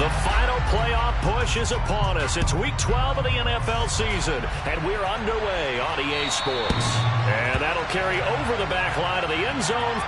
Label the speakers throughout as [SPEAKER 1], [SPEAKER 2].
[SPEAKER 1] The final playoff push is upon us. It's Week 12 of the NFL season, and we're underway on EA Sports. And that'll carry over the back line of the end zone.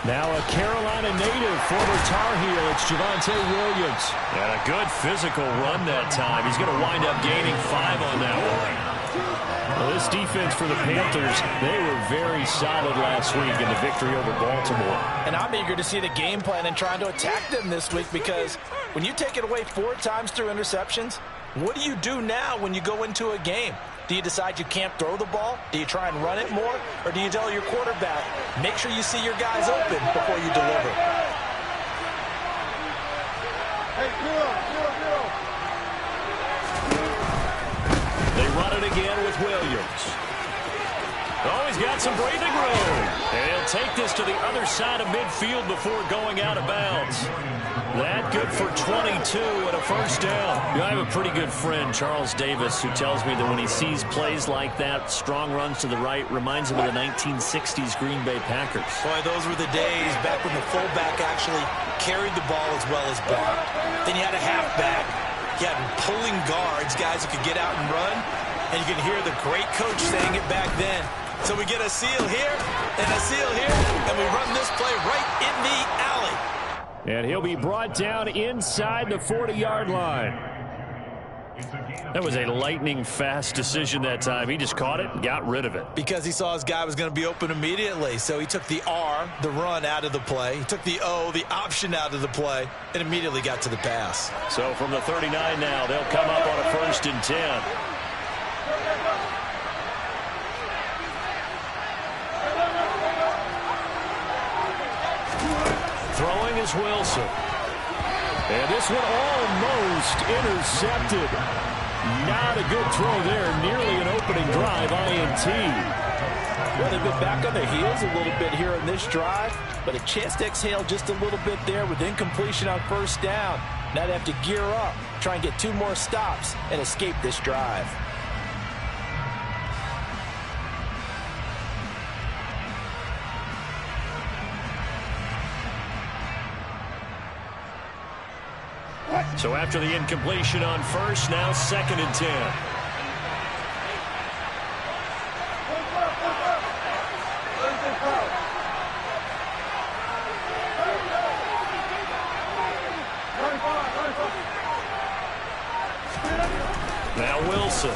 [SPEAKER 1] Now a Carolina native, former Tar Heel, it's Javonte Williams. And a good physical run that time. He's going to wind up gaining 5 on that one. Well, this defense for the Panthers, they were very solid last week in the victory over Baltimore.
[SPEAKER 2] And I'm eager to see the game plan and trying to attack them this week, because when you take it away 4 times through interceptions, what do you do now when you go into a game? Do you decide you can't throw the ball? Do you try and run it more? Or do you tell your quarterback, make sure you see your guys open before you deliver?
[SPEAKER 3] Hey,
[SPEAKER 1] They run it again with Williams. Oh, he's got some breathing room. And he'll take this to the other side of midfield before going out of bounds. That good for 22 and a first down. I have a pretty good friend, Charles Davis, who tells me that when he sees plays like that, strong runs to the right, reminds him of the 1960s Green Bay Packers.
[SPEAKER 2] Boy, those were the days back when the fullback actually carried the ball as well as blocked. Then you had a halfback. You had pulling guards, guys who could get out and run. And you can hear the great coach saying it back then. So we get a seal here and a seal here, and we run this play right in the alley.
[SPEAKER 1] And he'll be brought down inside the 40-yard line. That was a lightning-fast decision that time. He just caught it and got rid of it.
[SPEAKER 2] Because he saw his guy was going to be open immediately. So he took the R, the run, out of the play. He took the O, the option, out of the play, and immediately got to the pass.
[SPEAKER 1] So from the 39 now, they'll come up on a 1st and 10. Throwing is Wilson. And this one almost intercepted. Not a good throw there. Nearly an opening drive, INT.
[SPEAKER 2] Well, they've been back on their heels a little bit here in this drive, but a chance to exhale just a little bit there with incompletion on 1st down. Now they have to gear up, try and get 2 more stops, and escape this drive.
[SPEAKER 1] So after the incompletion on 1st, now 2nd and 10. Now Wilson.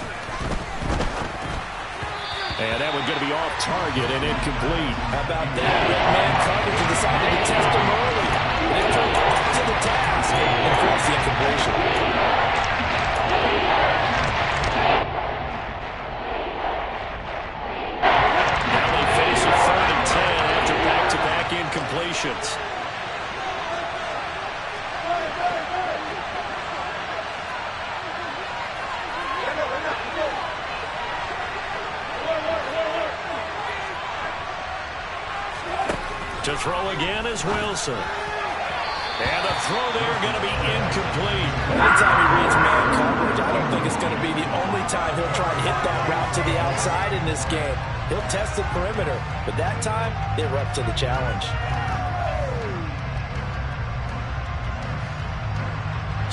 [SPEAKER 1] And that one's going to be off target and incomplete.
[SPEAKER 2] How about that? Man coverage and decided to test him early. They turned right to the task and forced the incompletion.
[SPEAKER 1] Now they face a 3rd and 10 after back-to-back incompletions. To throw again is Wilson. And the throw there going to be incomplete.
[SPEAKER 2] Anytime he reads man coverage, I don't think it's going to be the only time he'll try and hit that route to the outside in this game. He'll test the perimeter, but that time, they were up to the challenge.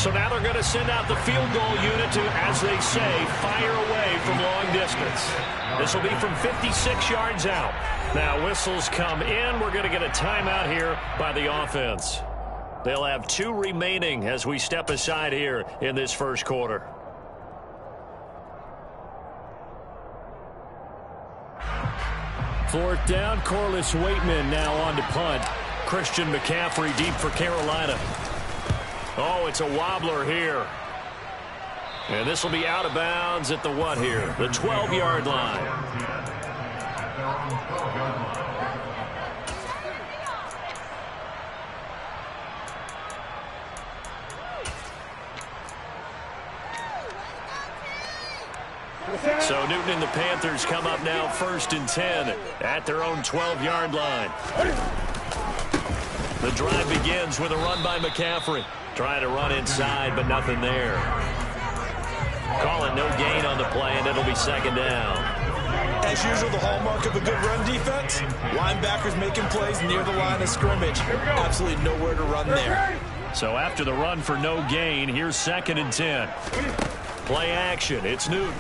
[SPEAKER 1] So now they're going to send out the field goal unit to, as they say, fire away from long distance. This will be from 56 yards out. Now whistles come in. We're going to get a timeout here by the offense. They'll have 2 remaining as we step aside here in this first quarter. Fourth down, Corliss Waitman now on to punt. Christian McCaffrey deep for Carolina. Oh, it's a wobbler here. And this will be out of bounds at the what here? The 12-yard line. So Newton and the Panthers come up now 1st and 10 at their own 12-yard line. The drive begins with a run by McCaffrey. Trying to run inside, but nothing there. Call it no gain on the play, and it'll be 2nd down.
[SPEAKER 2] As usual, the hallmark of a good run defense, linebackers making plays near the line of scrimmage. Absolutely nowhere to run there.
[SPEAKER 1] So after the run for no gain, here's 2nd and 10. Play action. It's Newton.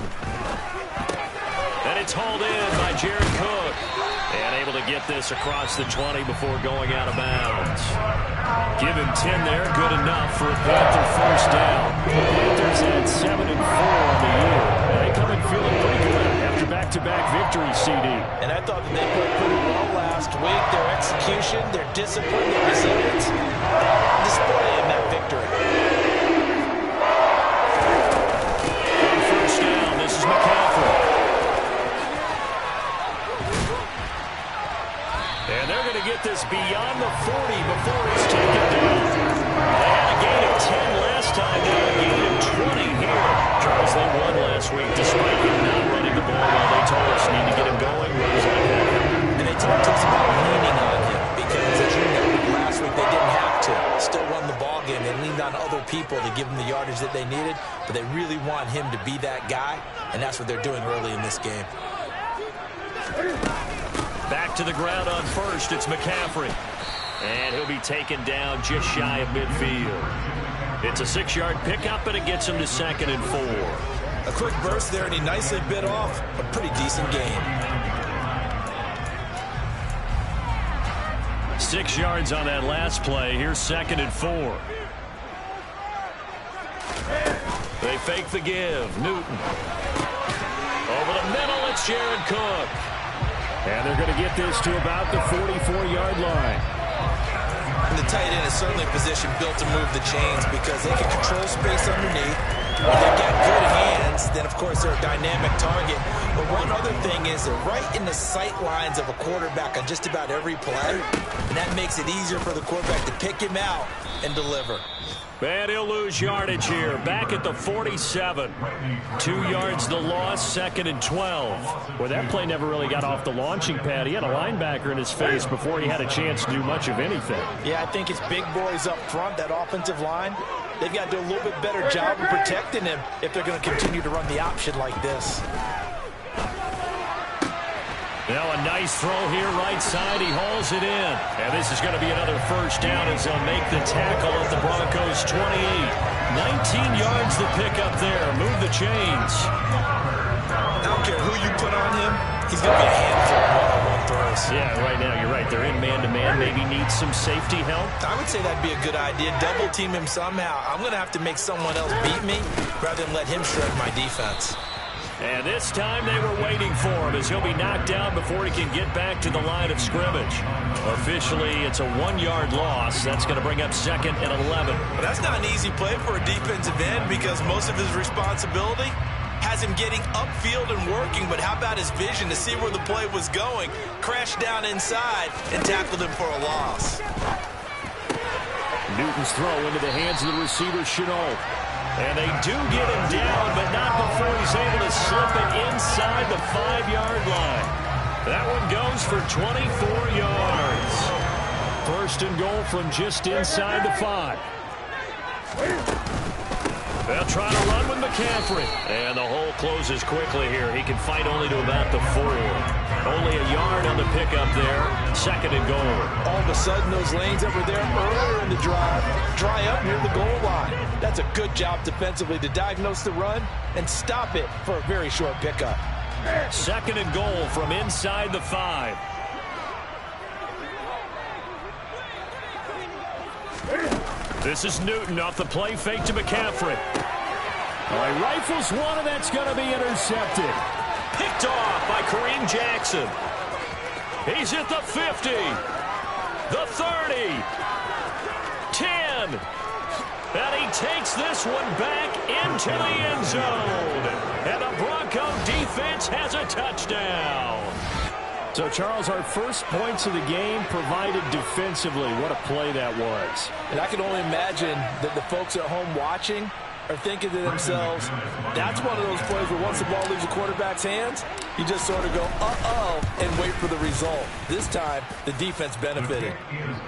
[SPEAKER 1] And it's hauled in by Jared Cook. And able to get this across the 20 before going out of bounds. Give him 10 there. Good enough for a Panther first down. Panthers had 7-4 on the year. They come in feeling pretty good after back-to-back victories, CD.
[SPEAKER 2] And I thought they played pretty well last week. Their execution, their discipline, their resilience, on display in that victory.
[SPEAKER 1] On first down, this is McCaffrey. And they're going to get this beyond the 40 before it's taken down. They had a gain of 10 last time, now a gain of 20 here. Charles, they won last week despite him not running the ball well. They told us need to get him going. Runs like that.
[SPEAKER 2] And they talked to us about leaning on him because, as you know, last week they didn't have to. Still won the ball game. They leaned on other people to give them the yardage that they needed, but they really want him to be that guy, and that's what they're doing early in this game.
[SPEAKER 1] Back to the ground on first. It's McCaffrey. And he'll be taken down just shy of midfield. It's a 6-yard pickup, and it gets him to 2nd and 4.
[SPEAKER 2] A quick burst there, and he nicely bit off a pretty decent gain.
[SPEAKER 1] 6 yards on that last play. Here's 2nd and 4. They fake the give. Newton. Over the middle, it's Jared Cook. And they're going to get this to about the 44-yard line.
[SPEAKER 2] And the tight end is certainly a position built to move the chains because they can control space underneath. When they've got good hands, then, of course, they're a dynamic target. But one other thing is they're right in the sight lines of a quarterback on just about every play. And that makes it easier for the quarterback to pick him out and deliver.
[SPEAKER 1] And he'll lose yardage here. Back at the 47. 2 yards the loss, 2nd and 12. Well, that play never really got off the launching pad. He had a linebacker in his face before he had a chance to do much of anything.
[SPEAKER 2] Yeah, I think it's big boys up front, that offensive line. They've got to do a little bit better job of protecting him if they're going to continue to run the option like this.
[SPEAKER 1] Now a nice throw here right side. He hauls it in. And this is going to be another first down as they'll make the tackle at the Broncos 28. 19 yards the pickup there. Move the chains.
[SPEAKER 2] I don't care who you put on him. He's going to be a handful of one-on-one throws.
[SPEAKER 1] Yeah, right now you're right. They're in man-to-man. Maybe needs some safety help.
[SPEAKER 2] I would say that'd be a good idea. Double team him somehow. I'm going to have to make someone else beat me rather than let him shred my defense.
[SPEAKER 1] And this time they were waiting for him as he'll be knocked down before he can get back to the line of scrimmage. Officially, it's a 1-yard loss. That's going to bring up 2nd and 11.
[SPEAKER 2] But that's not an easy play for a defensive end because most of his responsibility has him getting upfield and working. But how about his vision to see where the play was going? Crashed down inside and tackled him for a loss.
[SPEAKER 1] Newton's throw into the hands of the receiver, Chenault. And they do get him down, but not before he's able to slip it inside the 5-yard line. That one goes for 24 yards. 1st and goal from just inside the 5. They'll try to run with McCaffrey. And the hole closes quickly here. He can fight only to about the 4. Only a yard on the pickup there. Second and goal.
[SPEAKER 2] All of a sudden, those lanes that were there earlier in the drive dry up near the goal line. That's a good job defensively to diagnose the run and stop it for a very short pickup.
[SPEAKER 1] Second and goal from inside the 5. This is Newton off the play fake to McCaffrey. All right, rifles one, and that's going to be intercepted. Picked off by Kareem Jackson. He's at the 50, the 30, 10. And he takes this one back into the end zone. And the Bronco defense has a touchdown. So, Charles, our first points of the game provided defensively. What a play that was.
[SPEAKER 2] And I can only imagine that the folks at home watching are thinking to themselves, that's one of those plays where once the ball leaves the quarterback's hands, you just sort of go, uh-oh, and wait for the result. This time, the defense benefited.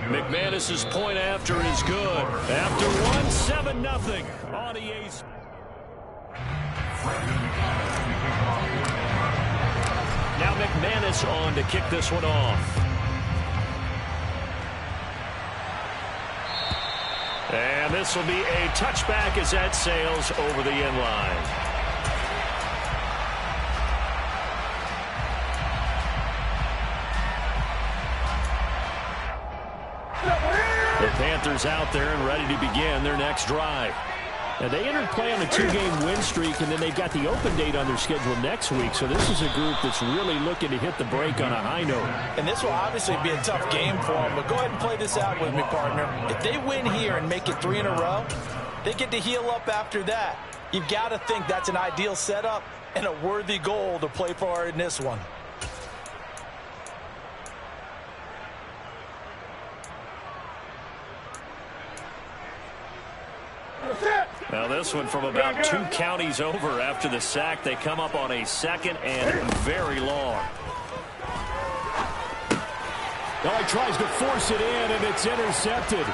[SPEAKER 1] McManus's point after is good. After one, 7-0 on AESL. Now McManus on to kick this one off. And this will be a touchback as that sails over the end line. The Panthers out there and ready to begin their next drive. Now, they entered play on a 2-game win streak, and then they've got the open date on their schedule next week. So this is a group that's really looking to hit the break on a high note.
[SPEAKER 2] And this will obviously be a tough game for them. But go ahead and play this out with me, partner. If they win here and make it 3 in a row, they get to heal up after that. You've got to think that's an ideal setup and a worthy goal to play for in this one.
[SPEAKER 1] Now this one from about 2 counties over after the sack. They come up on a 2nd and very long.
[SPEAKER 3] Now he tries to force it in, and it's intercepted.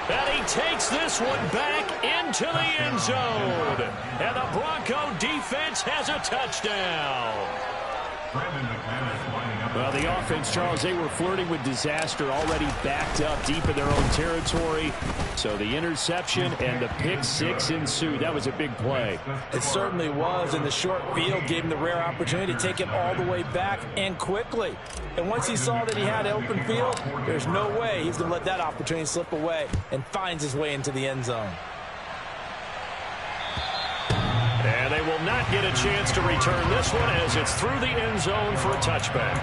[SPEAKER 1] And he takes this one back into the end zone. And the Bronco defense has a touchdown.
[SPEAKER 3] Well, the offense, Charles, they were flirting with disaster, already backed up deep in their own territory. So the interception and the pick 6 ensued. That was a big play.
[SPEAKER 2] It certainly was, and the short field gave him the rare opportunity to take it all the way back and quickly. And once he saw that he had open field, there's no way he's going to let that opportunity slip away, and finds his way into the end zone.
[SPEAKER 1] And they will not get a chance to return this one as it's through the end zone for a touchback.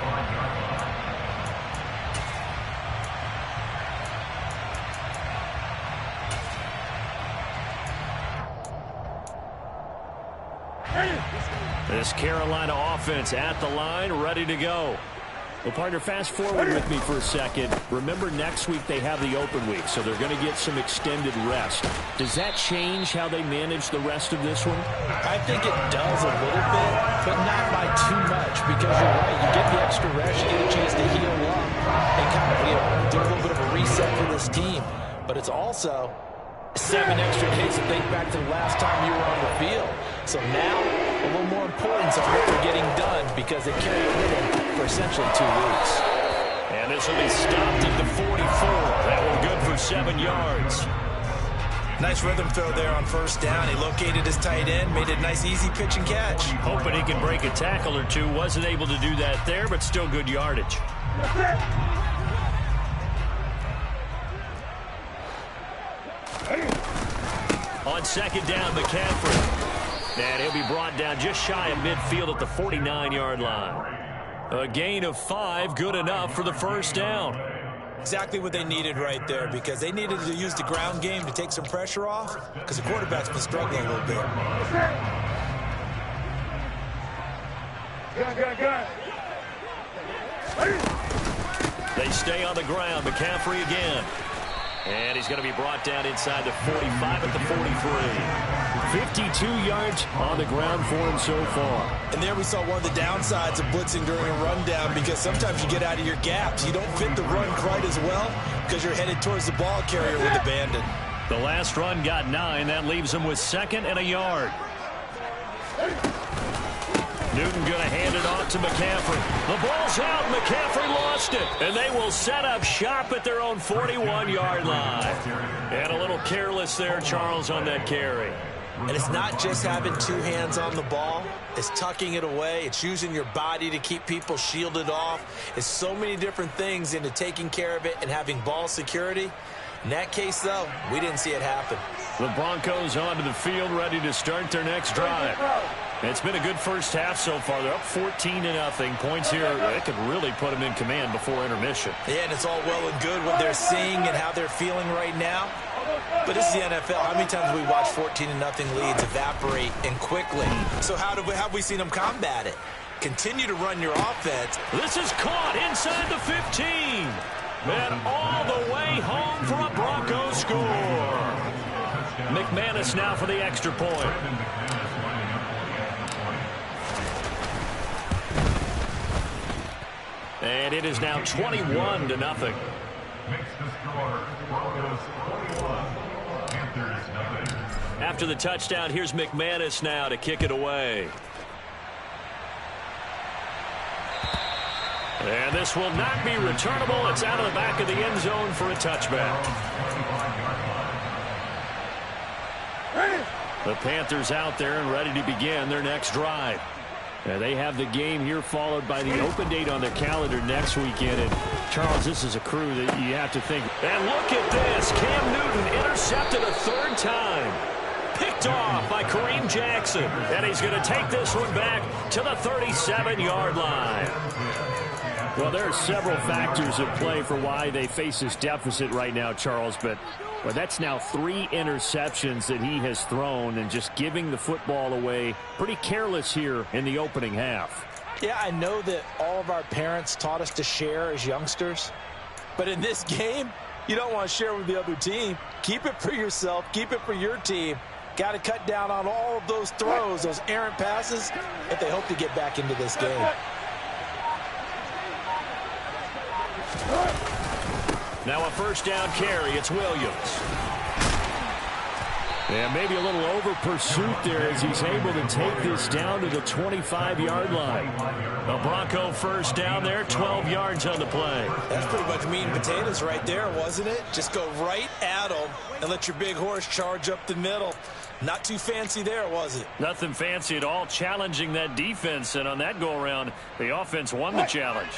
[SPEAKER 1] This Carolina offense at the line, ready to go.
[SPEAKER 3] Well, partner, fast forward with me for a second. Remember, next week they have the open week, so they're going to get some extended rest. Does that change how they manage the rest of this one?
[SPEAKER 2] I think it does a little bit, but not by too much, because you're right. You get the extra rest, you get a chance to heal up and kind of do a little bit of a reset for this team. But it's also 7 extra days to think back to the last time you were on the field. So now, a little more importance on what they're getting done, because they carry it with them for essentially 2 weeks.
[SPEAKER 1] And this will be stopped at the 44. That one good for 7 yards.
[SPEAKER 2] Nice rhythm throw there on first down. He located his tight end, made it a nice easy pitch and catch.
[SPEAKER 1] Hoping he can break a tackle or two. Wasn't able to do that there, but still good yardage. On second down, McCaffrey. And he'll be brought down just shy of midfield at the 49-yard line. A gain of 5, good enough for the first down.
[SPEAKER 2] Exactly what they needed right there, because they needed to use the ground game to take some pressure off, because the quarterback's been struggling a little bit.
[SPEAKER 1] They stay on the ground. McCaffrey again. And he's going to be brought down inside the 45 at the 43.
[SPEAKER 3] 52 yards on the ground for him so far.
[SPEAKER 2] And there we saw one of the downsides of blitzing during a rundown, because sometimes you get out of your gaps. You don't fit the run quite as well because you're headed towards the ball carrier with abandon.
[SPEAKER 1] The last run got 9. That leaves him with 2nd and a yard. Newton going to hand it off to McCaffrey. The ball's out. McCaffrey lost it. And they will set up shop at their own 41-yard line. And a little careless there, Charles, on that carry.
[SPEAKER 2] And it's not just having 2 hands on the ball. It's tucking it away. It's using your body to keep people shielded off. It's so many different things into taking care of it and having ball security. In that case, though, we didn't see it happen.
[SPEAKER 1] The Broncos onto the field, ready to start their next drive. It's been a good first half so far. They're up 14-0. Points here, they could really put them in command before intermission.
[SPEAKER 2] Yeah, and it's all well and good what they're seeing and how they're feeling right now. But this is the NFL. How many times have we watched 14-0 leads evaporate and quickly? So how have we seen them combat it? Continue to run your offense.
[SPEAKER 1] This is caught inside the 15. And all the way home for a Broncos score. McManus now for the extra point. And it is now 21-0. After the touchdown, here's McManus now to kick it away. And this will not be returnable. It's out of the back of the end zone for a touchback. The Panthers out there and ready to begin their next drive. And they have the game here followed by the open date on their calendar next weekend. And Charles, this is a crew that you have to think. And look at this. Cam Newton intercepted a 3rd time. Picked off by Kareem Jackson. And he's going to take this one back to the 37-yard line. Well, there are several factors at play for why they face this deficit right now, Charles. But that's now 3 interceptions that he has thrown and just giving the football away. Pretty careless here in the opening half.
[SPEAKER 2] Yeah, I know that all of our parents taught us to share as youngsters. But in this game, you don't want to share with the other team. Keep it for yourself. Keep it for your team. Got to cut down on all of those throws, those errant passes, if they hope to get back into this game.
[SPEAKER 1] Now a first down carry. It's Williams. And maybe a little over pursuit there as he's able to take this down to the 25-yard line. A Bronco first down there, 12 yards on the play.
[SPEAKER 2] That's pretty much meat and potatoes right there, wasn't it? Just go right at them and let your big horse charge up the middle. Not too fancy there, was it?
[SPEAKER 1] Nothing fancy at all, challenging that defense. And on that go-around, the offense won the challenge.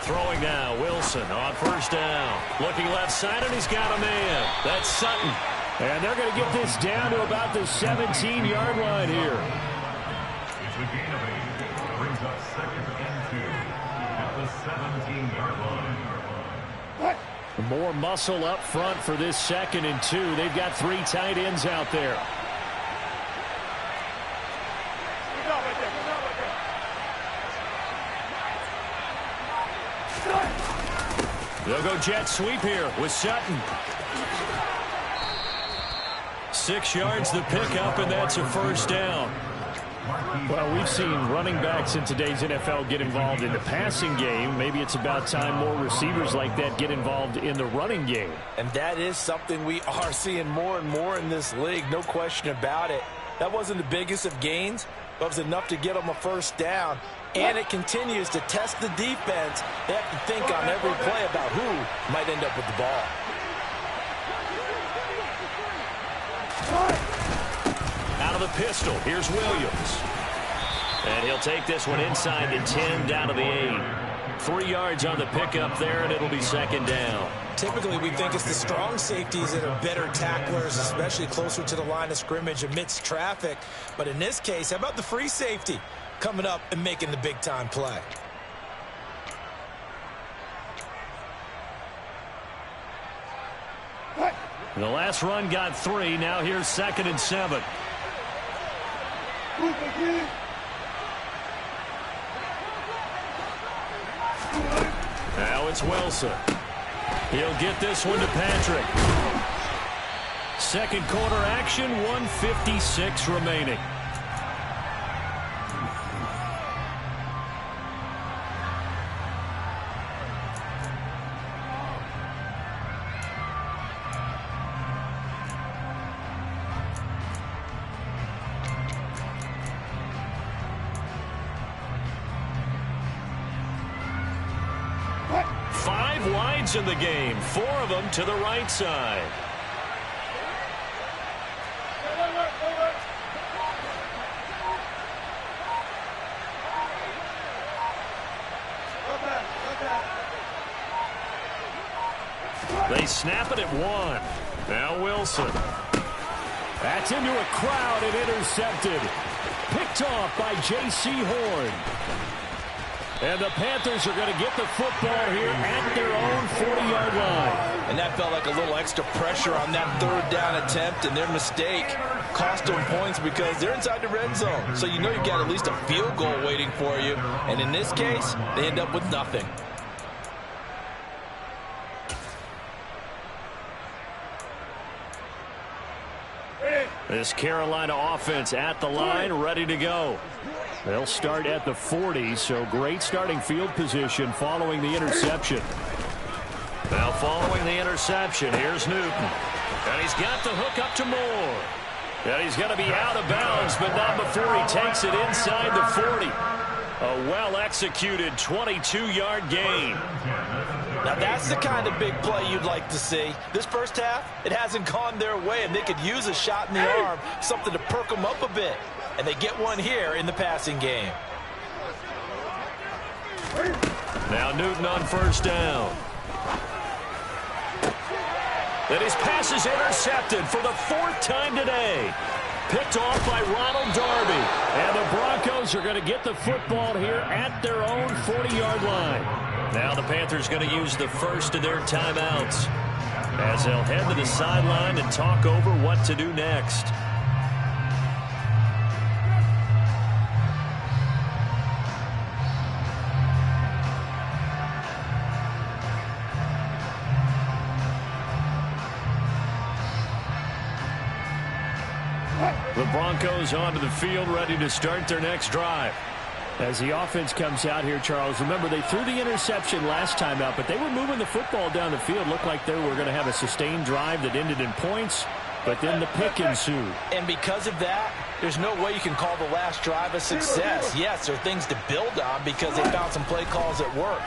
[SPEAKER 1] Throwing now, Wilson on first down. Looking left side, and he's got a man. That's Sutton. And they're going to get this down to about the 17-yard line here.
[SPEAKER 4] It's a gain of 8. Brings up 2nd and 2 at the 17-yard line.
[SPEAKER 1] More muscle up front for this 2nd and 2. They've got 3 tight ends out there. They'll go jet sweep here with Sutton. 6 yards the pickup, and that's a first down. Well, we've seen running backs in today's NFL get involved in the passing game. Maybe it's about time more receivers like that get involved in the running game.
[SPEAKER 2] And that is something we are seeing more and more in this league, no question about it. That wasn't the biggest of gains, but it was enough to get them a first down. And it continues to test the defense. They have to think on every play about who might end up with the ball.
[SPEAKER 1] Out of the pistol, here's Williams. And he'll take this one inside the 10, down to the 8. 3 yards on the pickup there, and it'll be 2nd down.
[SPEAKER 2] Typically, we think it's the strong safeties that are better tacklers, especially closer to the line of scrimmage amidst traffic. But in this case, how about the free safety coming up and making the big-time play?
[SPEAKER 1] The last run got 3. Now here's 2nd and 7. Now it's Wilson. He'll get this one to Patrick. 2nd quarter action, 1:56 remaining. yards in the game, 4 of them to the right side. They snap it at 1. Now Wilson.
[SPEAKER 3] That's into a crowd and intercepted. Picked off by J.C. Horn. And the Panthers are going to get the football here at their own 40-yard line.
[SPEAKER 2] And that felt like a little extra pressure on that third down attempt, and their mistake cost them points because they're inside the red zone. So you know you've got at least a field goal waiting for you. And in this case, they end up with nothing.
[SPEAKER 1] This Carolina offense at the line, ready to go.
[SPEAKER 3] They'll start at the 40, so great starting field position following the interception.
[SPEAKER 1] Now following the interception, here's Newton. And he's got the hook up to Moore. And he's going to be out of bounds, but not before he takes it inside the 40. A well-executed 22-yard gain.
[SPEAKER 2] Now that's the kind of big play you'd like to see. This first half, it hasn't gone their way, and they could use a shot in the arm, something to perk them up a bit. And they get one here in the passing game.
[SPEAKER 1] Now Newton on first down. And his pass is intercepted for the 4th time today. Picked off by Ronald Darby.
[SPEAKER 3] And the Broncos are going to get the football here at their own 40-yard line.
[SPEAKER 1] Now the Panthers going to use the first of their timeouts as they'll head to the sideline and talk over what to do next. The Broncos onto the field, ready to start their next drive.
[SPEAKER 3] As the offense comes out here, Charles, remember they threw the interception last time out, but they were moving the football down the field. Looked like they were going to have a sustained drive that ended in points, but then the pick ensued.
[SPEAKER 2] And because of that, there's no way you can call the last drive a success. Yes, there are things to build on because they found some play calls that work.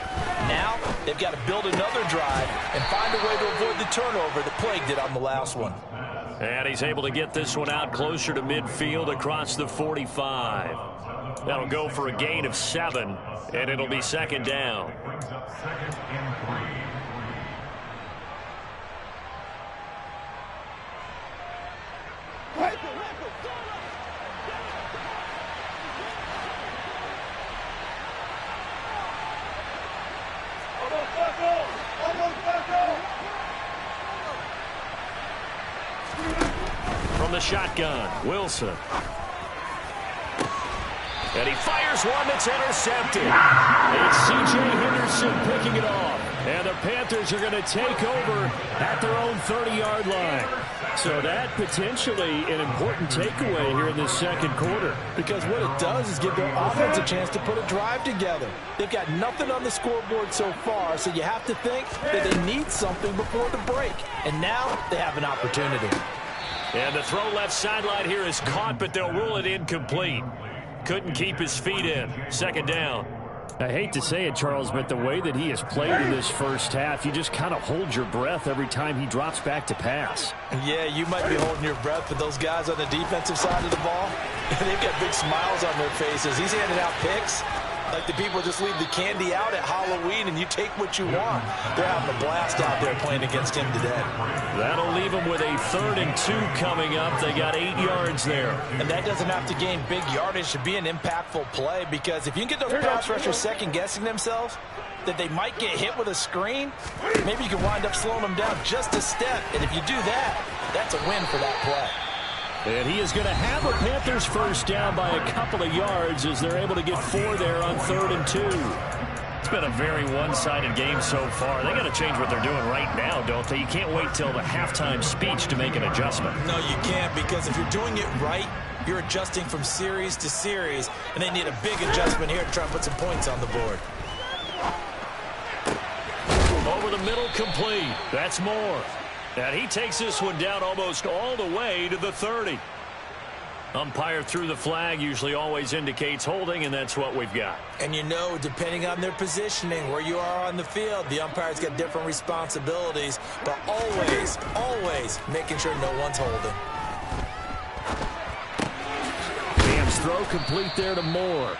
[SPEAKER 2] Now they've got to build another drive and find a way to avoid the turnover that plagued it on the last one.
[SPEAKER 1] And he's able to get this one out closer to midfield across the 45. That'll go for a gain of 7, and it'll be second down. From the shotgun, Wilson. And he fires one that's intercepted.
[SPEAKER 3] It's C.J. Henderson picking it off. And the Panthers are going to take over at their own 30-yard line. So that potentially an important takeaway here in this second quarter.
[SPEAKER 2] Because what it does is give their offense a chance to put a drive together. They've got nothing on the scoreboard so far, so you have to think that they need something before the break. And now they have an opportunity.
[SPEAKER 1] And the throw left sideline here is caught, but they'll rule it incomplete. Couldn't keep his feet in. Second down.
[SPEAKER 3] I hate to say it, Charles, but the way that he has played in this first half, you just kind of hold your breath every time he drops back to pass.
[SPEAKER 2] Yeah, you might be holding your breath, but those guys on the defensive side of the ball, they've got big smiles on their faces. He's handing out picks like the people just leave the candy out at Halloween and you take what you want. They're having a blast out there playing against him today.
[SPEAKER 1] That'll leave them with a 3rd and 2 coming up. They got 8 yards there.
[SPEAKER 2] And that doesn't have to gain big yardage to be an impactful play, because if you can get those pass rushers second-guessing themselves, that they might get hit with a screen, maybe you can wind up slowing them down just a step. And if you do that, that's a win for that play.
[SPEAKER 3] And he is going to have a Panthers first down by a couple of yards as they're able to get 4 there on 3rd and 2.
[SPEAKER 1] It's been a very one-sided game so far. They got to change what they're doing right now, don't they? You can't wait till the halftime speech to make an adjustment.
[SPEAKER 2] No, you can't, because if you're doing it right, you're adjusting from series to series, and they need a big adjustment here to try and put some points on the board.
[SPEAKER 1] Over the middle, complete. That's Moore. And he takes this one down almost all the way to the 30. Umpire threw the flag, usually always indicates holding, and that's what we've got.
[SPEAKER 2] And you know, depending on their positioning, where you are on the field, the umpire's got different responsibilities, but always, always making sure no one's holding.
[SPEAKER 3] Cam's throw complete there to Moore.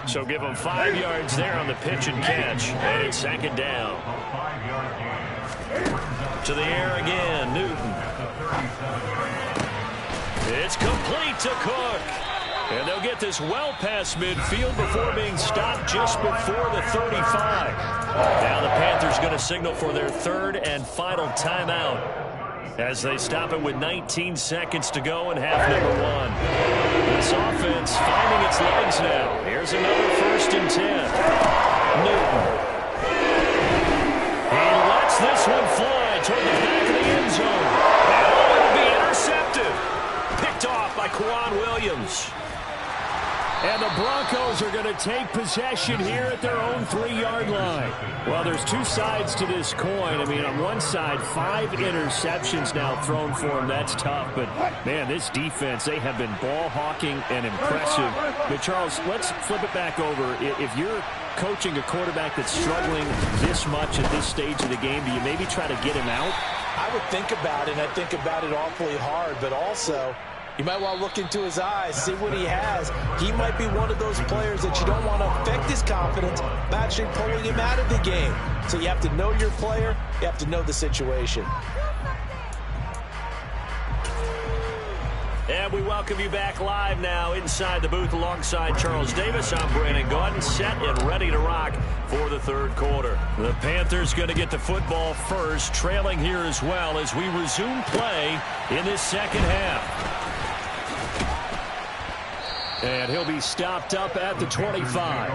[SPEAKER 1] So give him 5 yards there on the pitch and catch, and it's second down. To the air again, Newton. It's complete to Cook. And they'll get this well past midfield before being stopped just before the 35. Now the Panthers going to signal for their third and final timeout as they stop it with 19 seconds to go in half number 1. This offense finding its legs now. Here's another 1st and 10. Newton. He lets this one fly toward the back of the end zone. And it'll be intercepted. Picked off by Quan Williams.
[SPEAKER 3] And the Broncos are going to take possession here at their own 3-yard line. Well, there's two sides to this coin. I mean, on one side, 5 interceptions now thrown for them. That's tough. But, man, this defense, they have been ball hawking and impressive. But, Charles, let's flip it back over. If you're coaching a quarterback that's struggling this much at this stage of the game, do you maybe try to get him out?
[SPEAKER 2] I would think about it, and I think about it awfully hard, but also you might want to look into his eyes, see what he has. He might be one of those players that you don't want to affect his confidence by actually pulling him out of the game. So you have to know your player. You have to know the situation.
[SPEAKER 1] And we welcome you back live now inside the booth alongside Charles Davis. I'm Brandon Gaudin, set and ready to rock for the third quarter. The Panthers going to get the football first, trailing here as well as we resume play in this second half. And he'll be stopped up at the 25.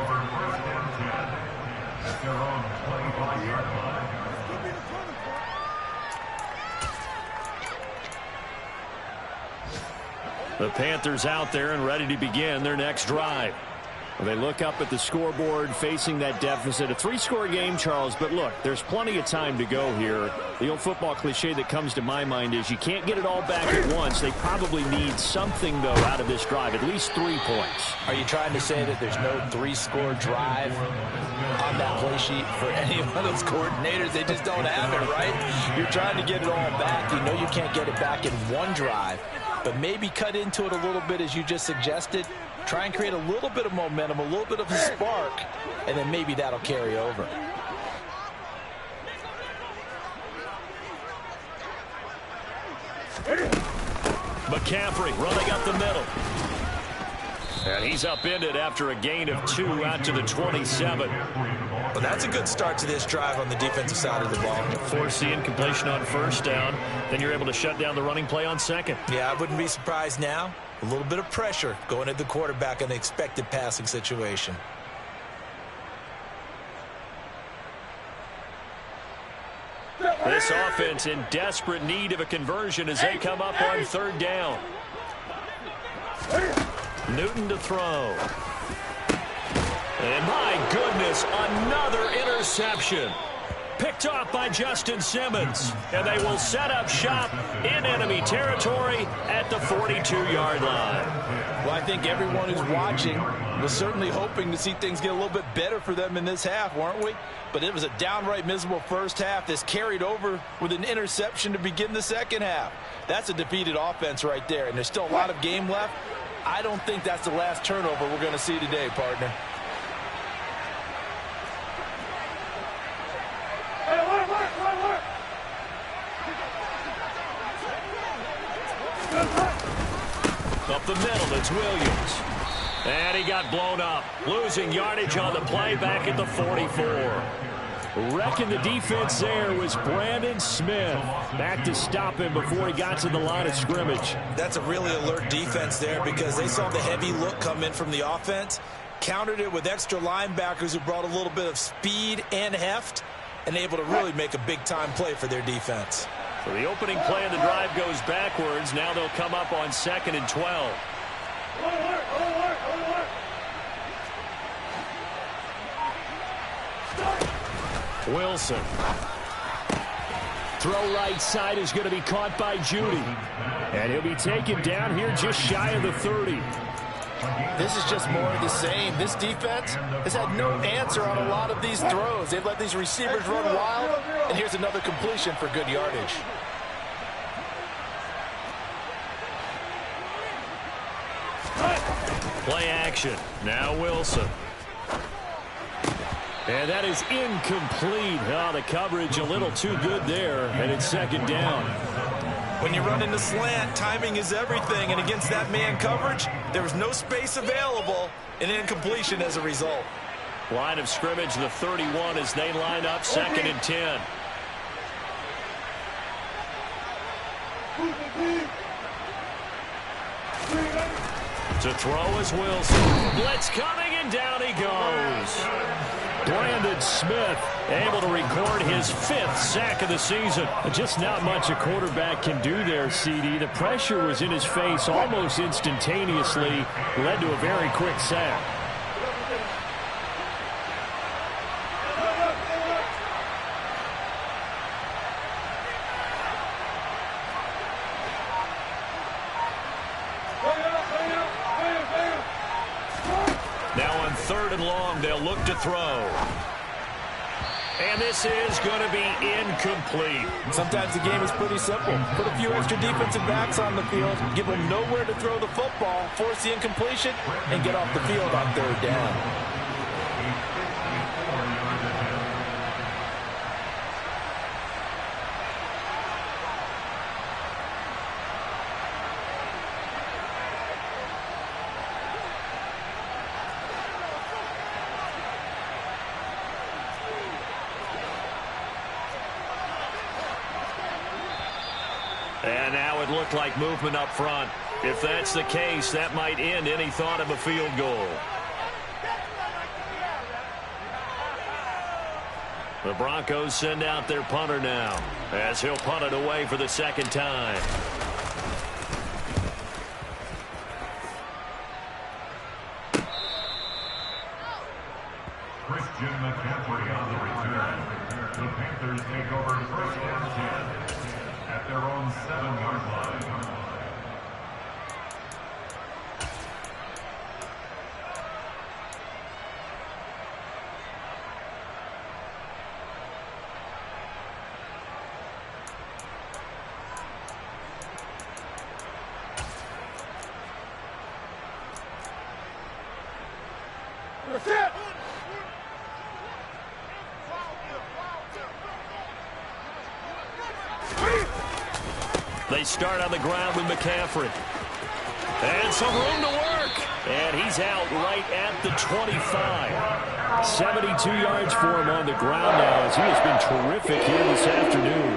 [SPEAKER 1] The Panthers out there and ready to begin their next drive. They look up at the scoreboard facing that deficit. A 3-score game, Charles, but look, there's plenty of time to go here. The old football cliche that comes to my mind is you can't get it all back at once. They probably need something, though, out of this drive, at least 3 points.
[SPEAKER 2] Are you trying to say that there's no 3-score drive on that play sheet for any of those coordinators? They just don't have it, right? You're trying to get it all back. You know you can't get it back in one drive, but maybe cut into it a little bit as you just suggested. Try and create a little bit of momentum, a little bit of a spark, and then maybe that'll carry over.
[SPEAKER 1] McCaffrey running up the middle. And he's upended after a gain of 2 out to the 27.
[SPEAKER 2] Well, that's a good start to this drive on the defensive side of the ball.
[SPEAKER 1] Force the incompletion on 1st down. Then you're able to shut down the running play on 2nd.
[SPEAKER 2] Yeah, I wouldn't be surprised now. A little bit of pressure going at the quarterback in an expected passing situation.
[SPEAKER 1] This offense in desperate need of a conversion as they come up on 3rd down. Newton to throw. And my goodness, another interception. Picked off by Justin Simmons. And they will set up shop in enemy territory at the 42-yard line.
[SPEAKER 2] Well, I think everyone who's watching was certainly hoping to see things get a little bit better for them in this half, weren't we? But it was a downright miserable first half. This carried over with an interception to begin the second half. That's a defeated offense right there, and there's still a lot of game left. I don't think that's the last turnover we're going to see today, partner.
[SPEAKER 1] Up the middle, it's Williams. And he got blown up. Losing yardage on the play back at the 44. Wrecking the defense there was Brandon Smith. Back to stop him before he got to the line of scrimmage.
[SPEAKER 2] That's a really alert defense there because they saw the heavy look come in from the offense, countered it with extra linebackers who brought a little bit of speed and heft, and able to really make a big-time play for their defense.
[SPEAKER 1] So the opening play of the drive goes backwards. Now they'll come up on 2nd and 12. Wilson. Throw right side is going to be caught by Judy.
[SPEAKER 3] And he'll be taken down here just shy of the 30.
[SPEAKER 5] This is just more of the same. This defense has had no answer on a lot of these throws. They've let these receivers run wild, and here's another completion for good yardage.
[SPEAKER 1] Play action. Now Wilson.
[SPEAKER 3] And that is incomplete. Oh, the coverage a little too good there, and it's second down.
[SPEAKER 2] When you run into slant, timing is everything, and against that man coverage, there was no space available, and incompletion as a result.
[SPEAKER 1] Line of scrimmage, the 31 as they line up, 2nd and 10. To throw is Wilson. Blitz coming, and down he goes.
[SPEAKER 3] Brandon Smith able to record his 5th sack of the season. Just not much a quarterback can do there, CD. The pressure was in his face almost instantaneously, led to a very quick sack.
[SPEAKER 1] Now on 3rd and long, they'll look to throw. And this is going to be incomplete.
[SPEAKER 5] Sometimes the game is pretty simple. Put a few extra defensive backs on the field, give them nowhere to throw the football, force the incompletion, and get off the field on 3rd down.
[SPEAKER 1] And now it looked like movement up front. If that's the case, that might end any thought of a field goal. The Broncos send out their punter now, as he'll punt it away for the 2nd time.
[SPEAKER 4] Christian McCaffrey on the return. The Panthers take over 1st and 10 at their own 7-yard line.
[SPEAKER 1] They start on the ground with McCaffrey. And some room to work. And he's out right at the 25.
[SPEAKER 3] 72 yards for him on the ground now, as he has been terrific here this afternoon.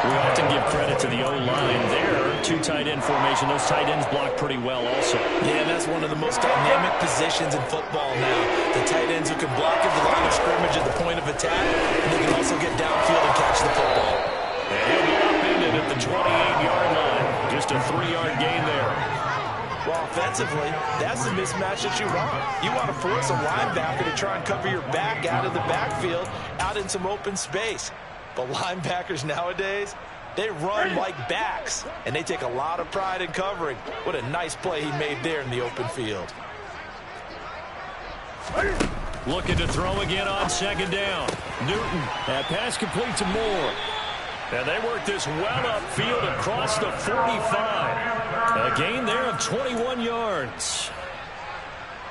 [SPEAKER 1] We often give credit to the O-line there. 2 tight end formation. Those tight ends block pretty well also.
[SPEAKER 2] Yeah, that's one of the most dynamic positions in football now. The tight ends who can block at the line of scrimmage at the point of attack, and they can also get downfield and catch the football.
[SPEAKER 1] And he'll be upended at the 28-yard line. Just a 3-yard gain there.
[SPEAKER 2] Well, offensively, that's the mismatch that you want. You want to force a linebacker to try and cover your back out of the backfield, out in some open space. But linebackers nowadays, they run like backs, and they take a lot of pride in covering. What a nice play he made there in the open field.
[SPEAKER 1] Looking to throw again on 2nd down. Newton.
[SPEAKER 3] That pass complete to Moore.
[SPEAKER 1] And they work this well upfield across the 45. A gain there of 21 yards.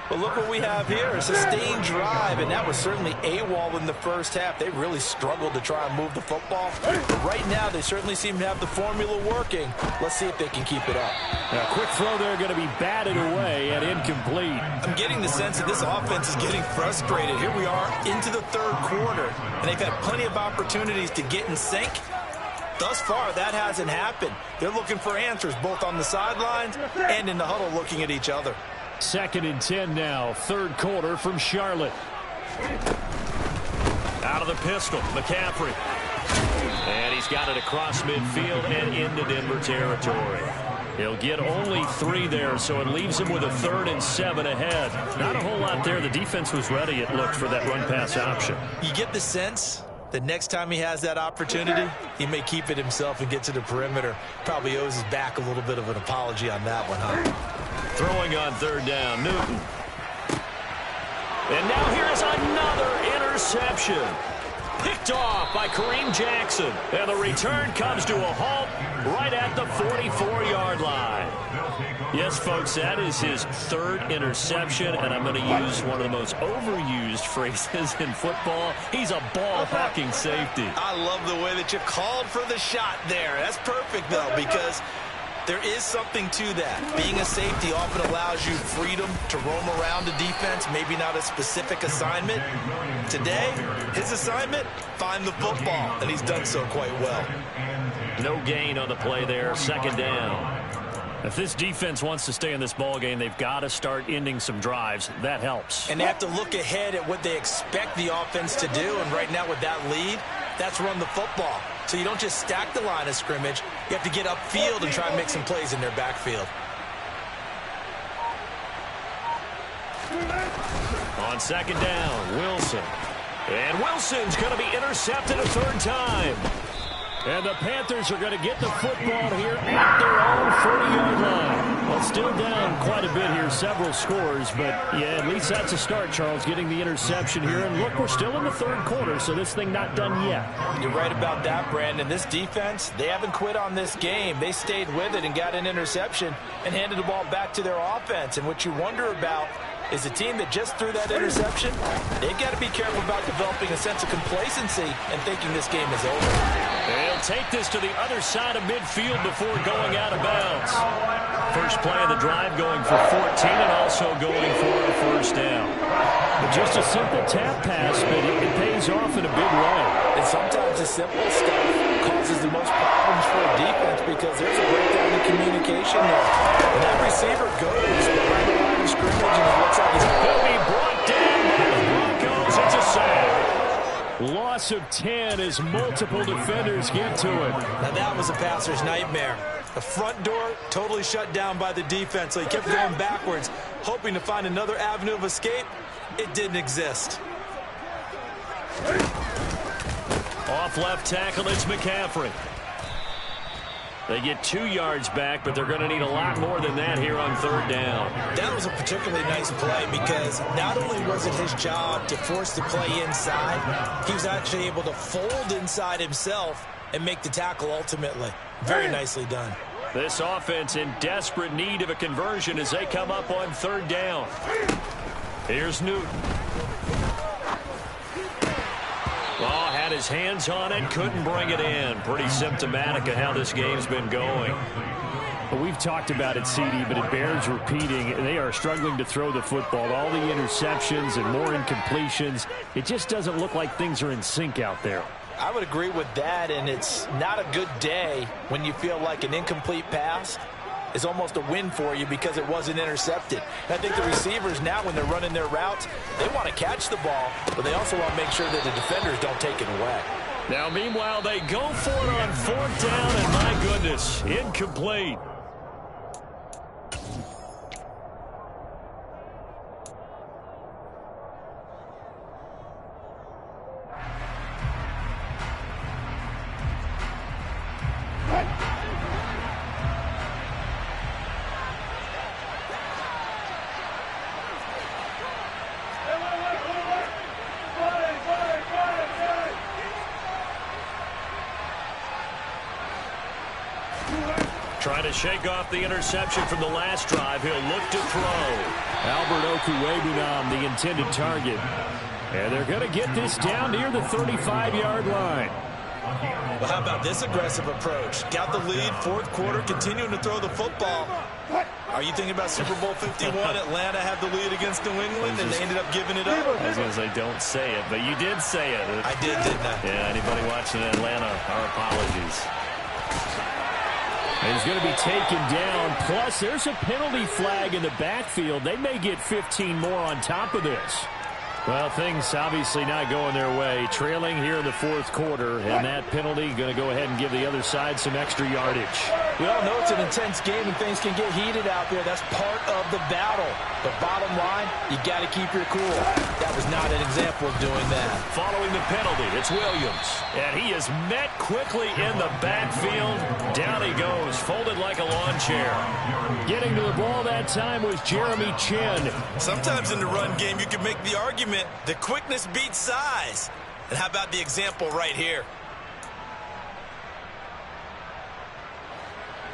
[SPEAKER 2] But look what we have here, a sustained drive, and that was certainly AWOL in the first half. They really struggled to try and move the football. But right now, they certainly seem to have the formula working. Let's see if they can keep it up.
[SPEAKER 3] Now, quick throw there, going to be batted away and incomplete.
[SPEAKER 2] I'm getting the sense that this offense is getting frustrated. Here we are into the 3rd quarter, and they've had plenty of opportunities to get in sync. Thus far, that hasn't happened. They're looking for answers both on the sidelines and in the huddle looking at each other.
[SPEAKER 3] 2nd and 10 now, 3rd quarter from Charlotte.
[SPEAKER 1] Out of the pistol, McCaffrey. And he's got it across midfield and into Denver territory. He'll get only 3 there, so it leaves him with a 3rd and 7 ahead. Not a whole lot there. The defense was ready, it looked, for that run-pass option.
[SPEAKER 2] You get the sense The next time he has that opportunity, he may keep it himself and get to the perimeter. Probably owes his back a little bit of an apology on that one, huh?
[SPEAKER 1] Throwing on third down, Newton. And now here is another interception. Picked off by Kareem Jackson. And the return comes to a halt right at the 44-yard line. Yes, folks, that is his third interception, and I'm going to use one of the most overused phrases in football. He's a ball-hawking safety.
[SPEAKER 2] I love the way that you called for the shot there. That's perfect, though, because there is something to that. Being a safety often allows you freedom to roam around the defense, maybe not a specific assignment. Today, his assignment, find the football, and he's done so quite well.
[SPEAKER 1] No gain on the play there, second down. If this defense wants to stay in this ball game, they've got to start ending some drives. That helps.
[SPEAKER 2] And they have to look ahead at what they expect the offense to do, and right now with that lead, that's run the football. So you don't just stack the line of scrimmage. You have to get upfield and try and make some plays in their backfield.
[SPEAKER 1] On second down, Wilson. And Wilson's going to be intercepted a third time. And the Panthers are going to get the football here at their own 40-yard line. Well, still down quite a bit here, several scores, but yeah, at least that's a start, Charles, getting the interception here. And look, we're still in the third quarter, so this thing not done yet.
[SPEAKER 2] You're right about that, Brandon. This defense, they haven't quit on this game. They stayed with it and got an interception and handed the ball back to their offense. And what you wonder about is a team that just threw that interception, they've got to be careful about developing a sense of complacency and thinking this game is over.
[SPEAKER 1] They'll take this to the other side of midfield before going out of bounds. First play of the drive going for 14 and also going for a first down.
[SPEAKER 3] Just a simple tap pass, but it pays off in a big way.
[SPEAKER 2] And sometimes the simple stuff causes the most problems for a defense because there's a breakdown in communication there. When that receiver goes behind the line of scrimmage and it looks like
[SPEAKER 1] he'll be brought down by the Broncos. It's a sack.
[SPEAKER 3] Loss of 10 as multiple defenders get to it.
[SPEAKER 2] Now that was a passer's nightmare. The front door totally shut down by the defense, so he kept going backwards, hoping to find another avenue of escape. It didn't exist.
[SPEAKER 1] Off left tackle, it's McCaffrey. They get 2 yards back, but they're going to need a lot more than that here on third down.
[SPEAKER 2] That was a particularly nice play because not only was it his job to force the play inside, he was actually able to fold inside himself and make the tackle ultimately. Very nicely done.
[SPEAKER 1] This offense in desperate need of a conversion as they come up on third down. Here's Newton. Oh, had his hands on it, couldn't bring it in. Pretty symptomatic of how this game's been going.
[SPEAKER 3] Well, we've talked about it, CD, but it bears repeating. They are struggling to throw the football. All the interceptions and more incompletions. It just doesn't look like things are in sync out there.
[SPEAKER 2] I would agree with that, and it's not a good day when you feel like an incomplete pass is almost a win for you because it wasn't intercepted. And I think the receivers now, when they're running their routes, they want to catch the ball, but they also want to make sure that the defenders don't take it away.
[SPEAKER 1] Now, meanwhile, they go for it on fourth down, and my goodness, incomplete. Trying to shake off the interception from the last drive. He'll look to throw.
[SPEAKER 3] Albert Okwuegbunam, the intended target. And they're going to get this down near the 35-yard line.
[SPEAKER 2] Well, how about this aggressive approach? Got the lead, fourth quarter, continuing to throw the football. Are you thinking about Super Bowl 51? Atlanta had the lead against New England, and they ended up giving it up.
[SPEAKER 1] I was going to say, don't say it, but you did say it.
[SPEAKER 2] I did, didn't I?
[SPEAKER 1] Yeah, anybody watching Atlanta, our apologies.
[SPEAKER 3] He's going to be taken down. Plus, there's a penalty flag in the backfield. They may get 15 more on top of this. Well, things obviously not going their way. Trailing here in the fourth quarter, and that penalty going to go ahead and give the other side some extra yardage.
[SPEAKER 2] We all know it's an intense game and things can get heated out there. That's part of the battle. But bottom line, you got to keep your cool. That was not an example of doing that.
[SPEAKER 1] Following the penalty, it's Williams. And he is met quickly in the backfield. Down he goes, folded like a lawn chair.
[SPEAKER 3] Getting to the ball that time was Jeremy Chin.
[SPEAKER 2] Sometimes in the run game, you can make the argument that quickness beats size. And how about the example right here?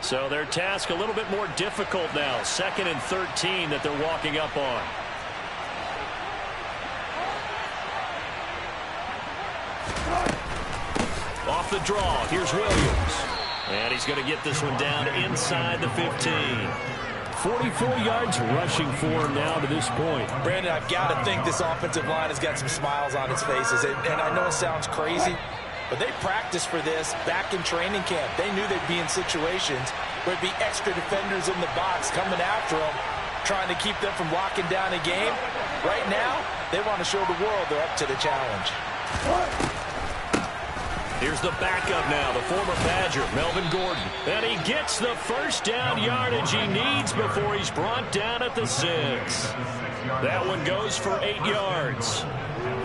[SPEAKER 1] So their task a little bit more difficult now. 2nd and 13 that they're walking up on. Off the draw, here's Williams. And he's going to get this one down inside the 15.
[SPEAKER 3] 44 yards rushing for him now to this point.
[SPEAKER 2] Brandon, I've got to think this offensive line has got some smiles on its faces. And I know it sounds crazy, but they practiced for this back in training camp. They knew they'd be in situations where it'd be extra defenders in the box coming after them, trying to keep them from locking down a game. Right now, they want to show the world they're up to the challenge.
[SPEAKER 1] Here's the backup now, the former Badger, Melvin Gordon. And he gets the first down yardage he needs before he's brought down at the 6. That one goes for 8 yards.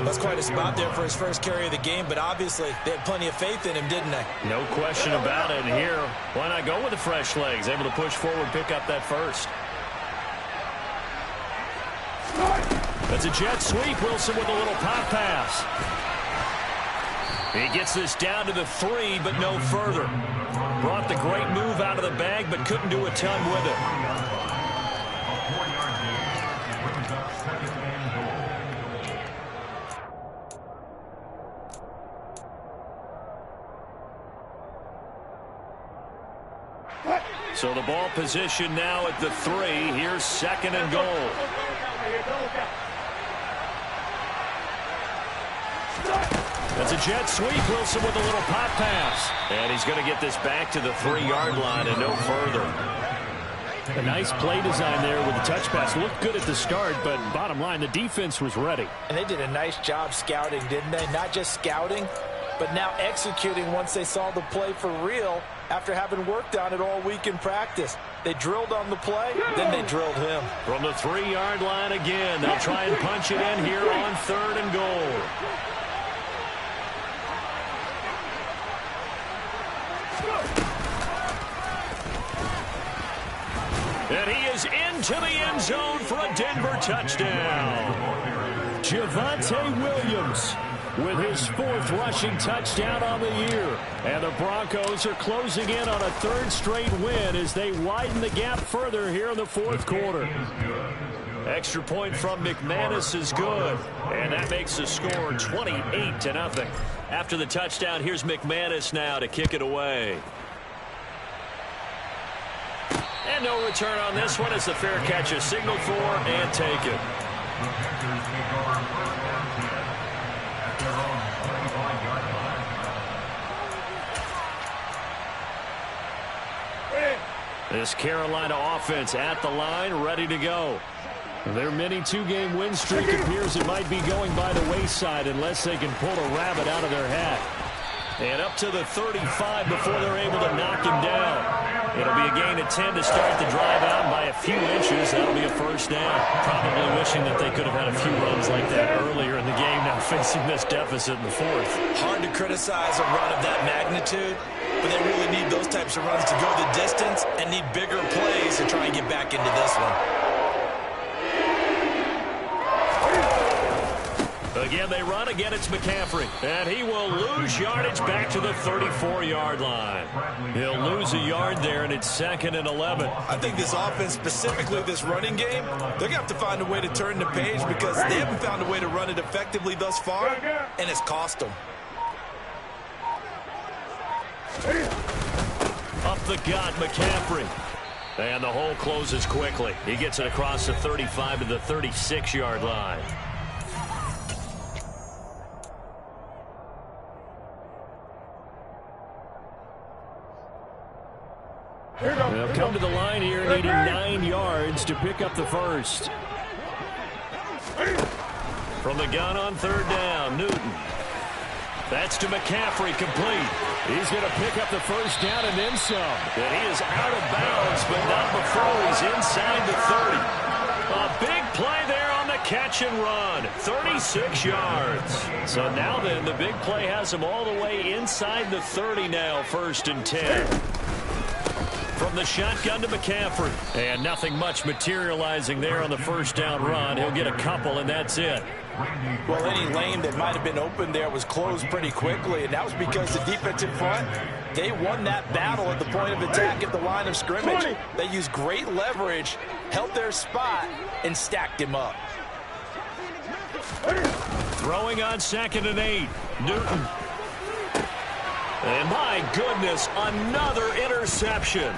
[SPEAKER 2] That's quite a spot there for his first carry of the game, but obviously they had plenty of faith in him, didn't they?
[SPEAKER 1] No question about it. And here, why not go with the fresh legs? Able to push forward, pick up that first. That's a jet sweep. Wilson with a little pop pass. He gets this down to the 3, but no further. Brought the great move out of the bag, but couldn't do a ton with it.
[SPEAKER 4] A 4-yard gain brings up 2nd and goal.
[SPEAKER 1] So the ball position now at the 3. Here's 2nd and goal. That's a jet sweep. Wilson with a little pop pass. And he's going to get this back to the 3-yard line and no further.
[SPEAKER 3] A nice play design there with the touch pass. Looked good at the start, but bottom line, the defense was ready.
[SPEAKER 2] And they did a nice job scouting, didn't they? Not just scouting, but now executing once they saw the play for real after having worked on it all week in practice. They drilled on the play, then they drilled him.
[SPEAKER 1] From the 3-yard line again, they'll try and punch it in here on 3rd and goal. And he is into the end zone for a Denver touchdown.
[SPEAKER 3] Javonte Williams with his 4th rushing touchdown on the year. And the Broncos are closing in on a 3rd straight win as they widen the gap further here in the 4th quarter.
[SPEAKER 1] Extra point from McManus is good. And that makes the score 28-0. After the touchdown, here's McManus now to kick it away. And no return on this one as the fair catch is signaled for and taken.
[SPEAKER 4] The Panthers take over 1st and 10 at their own 25-yard line.
[SPEAKER 1] This Carolina offense at the line, ready to go.
[SPEAKER 3] Their mini 2-game win streak appears it might be going by the wayside unless they can pull a rabbit out of their hat.
[SPEAKER 1] And up to the 35 before they're able to knock him down. It'll be a gain of 10 to start the drive out by a few inches. That'll be a first down. Probably wishing that they could have had a few runs like that earlier in the game, now facing this deficit in the 4th.
[SPEAKER 2] Hard to criticize a run of that magnitude, but they really need those types of runs to go the distance and need bigger plays to try and get back into this one.
[SPEAKER 1] Again, they run. Again, it's McCaffrey. And he will lose yardage back to the 34-yard line. He'll lose a yard there, and it's 2nd and 11.
[SPEAKER 2] I think this offense, specifically this running game, they're going to have to find a way to turn the page because they haven't found a way to run it effectively thus far, and it's cost them.
[SPEAKER 1] Up the gut, McCaffrey. And the hole closes quickly. He gets it across the 35 to the 36-yard line.
[SPEAKER 3] They'll come to the line here needing 9 yards to pick up the first.
[SPEAKER 1] From the gun on 3rd down, Newton.
[SPEAKER 3] That's to McCaffrey, complete. He's going to pick up the first down and then some.
[SPEAKER 1] And he is out of bounds, but not before he's inside the 30. A big play there on the catch and run. 36 yards. So now then, the big play has him all the way inside the 30 now, 1st and 10. From the shotgun to McCaffrey. And nothing much materializing there on the first down run. He'll get a couple, and that's it.
[SPEAKER 2] Well, any lane that might have been open there was closed pretty quickly, and that was because the defensive front, they won that battle at the point of attack at the line of scrimmage. They used great leverage, held their spot, and stacked him up.
[SPEAKER 1] Throwing on 2nd and 8. Newton. And my goodness, another interception.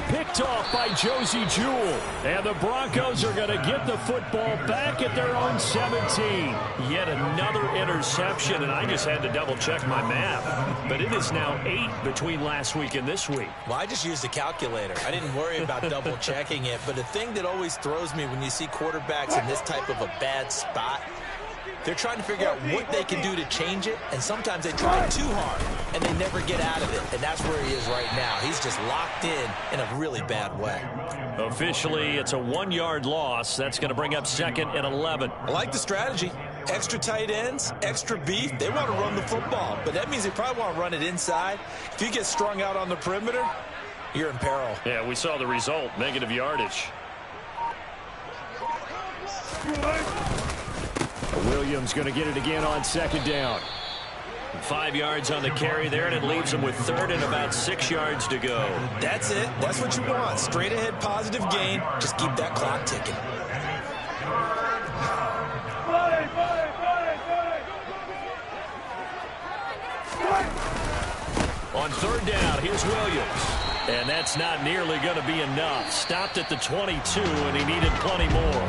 [SPEAKER 3] Picked off by Josie Jewell. And the Broncos are going to get the football back at their own 17.
[SPEAKER 1] Yet another interception, and I just had to double-check my math. But it is now 8 between last week and this week.
[SPEAKER 2] Well, I just used a calculator. I didn't worry about double-checking it. But the thing that always throws me when you see quarterbacks in this type of a bad spot, they're trying to figure out what they can do to change it, and sometimes they try too hard, and they never get out of it, and that's where he is right now. He's just locked in a really bad way.
[SPEAKER 1] Officially, it's a 1-yard loss. That's going to bring up 2nd and 11.
[SPEAKER 2] I like the strategy. Extra tight ends, extra beef. They want to run the football, but that means they probably want to run it inside. If you get strung out on the perimeter, you're in peril.
[SPEAKER 1] Yeah, we saw the result, negative yardage.
[SPEAKER 3] Williams going to get it again on 2nd down.
[SPEAKER 1] 5 yards on the carry there, and it leaves him with 3rd and about 6 yards to go.
[SPEAKER 2] That's it. That's what you want. Straight ahead positive gain. Just keep that clock ticking.
[SPEAKER 1] On 3rd down, here's Williams. And that's not nearly going to be enough. Stopped at the 22, and he needed plenty more.